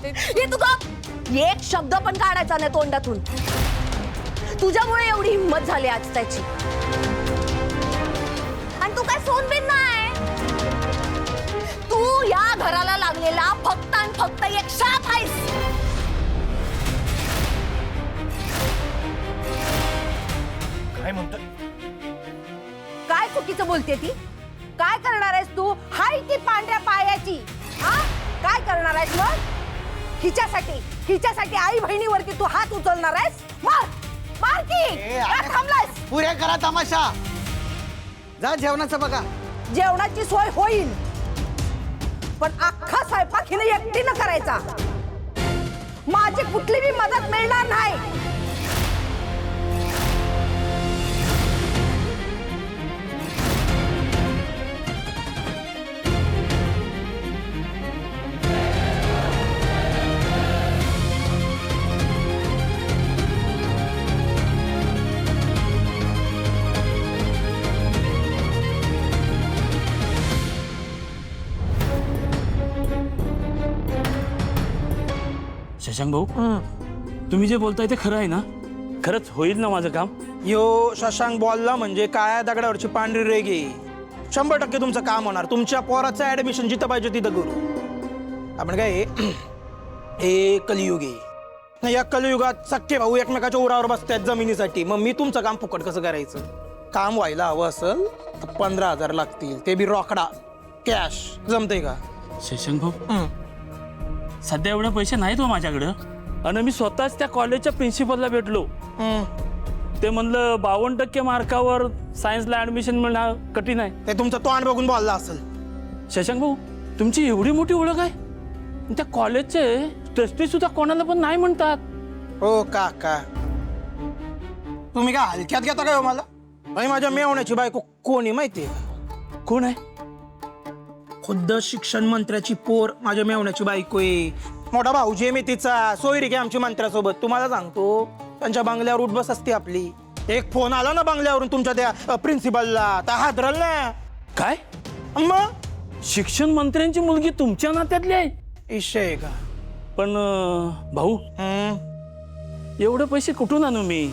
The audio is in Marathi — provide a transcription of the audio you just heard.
हे तू गप. एक शब्द पण काढायचा नाही तोंडातून. तुझ्यामुळे एवढी हिंमत झाली आज त्याची. आणि तू काय सोनबिन नाही. तू या घराला लागलेला फक्त आणि फक्त एक शाप आहेस. काय म्हणतोय? काय चुकीचं बोलते ती? काय करणार आहेस तू? हाय ती पांढऱ्या पायाची. हा काय करणार आहेस मग? हिच्यासाठी आई बहिणीवरती तू हात उचलणार आहेस? मार की. थांबलायस? पुऱ्या करा तमाशा. जा जेवणाचं बघा. जेवणाची सोय होईल, पण अख्खा स्वयंपाक हिने एकटीनं करायचा. माझी कुठली बी मदत मिळणार नाही. शशांक भाऊ, तुम्ही जे बोलताय ते खरं आहे ना? खरंच होईल ना माझं काम? यो शशांक बोलला म्हणजे काळ्या दगडावरची पांढरी रेगी. 100% तुमचं काम होणार. तुमच्या पोराचं ऍडमिशन जिथं पाहिजे तिथं करू आपण. काय हे कलियुग आहे. या कलियुगात सख्खे भाऊ एकमेकाच्या उरावर बसतात जमिनीसाठी. मग मी तुमचं काम फुकट कसं करायचं? काम व्हायला हवं असेल तर 15,000 लागतील, ते बी रोकडा कॅश. जमतंय का? शशांक भाऊ, सध्या एवढे पैसे नाहीत हो माझ्याकडं. आणि मी स्वतःच त्या कॉलेजच्या प्रिन्सिपलला भेटलो. ते म्हणलं 52% मार्कावर सायन्सला ऍडमिशन मिळणं कठीण आहे. ते तुमचं तोंड बघून बोलला असेल. शशांक भाऊ, तुमची एवढी मोठी ओळख आहे. त्या कॉलेजचे ट्रस्टी सुद्धा कोणाला पण नाही म्हणतात. हो काका, तुम्ही काय हलक्यात घेता काय हो मला? आणि माझ्या मेवण्याची बायको कोणी माहितीये का? कोण आहे? खुद्द शिक्षण मंत्र्याची पोर माझ्या मेवण्याची बायको आहे. मोठा भाऊजी आहे मी तिचा. सोयरी घ्या आमची मंत्र्यासोबत. तुम्हाला सांगतो, त्यांच्या बंगल्यावर उठ बस असते आपली. एक फोन आला ना बंगल्यावरून तुमच्या त्या प्रिन्सिपलला, तर हादरल ना. काय? मग शिक्षण मंत्र्यांची मुलगी तुमच्या नात्यातली आहे? इशय आहे का? पण भाऊ, एवढे पैसे कुठून आणू मी?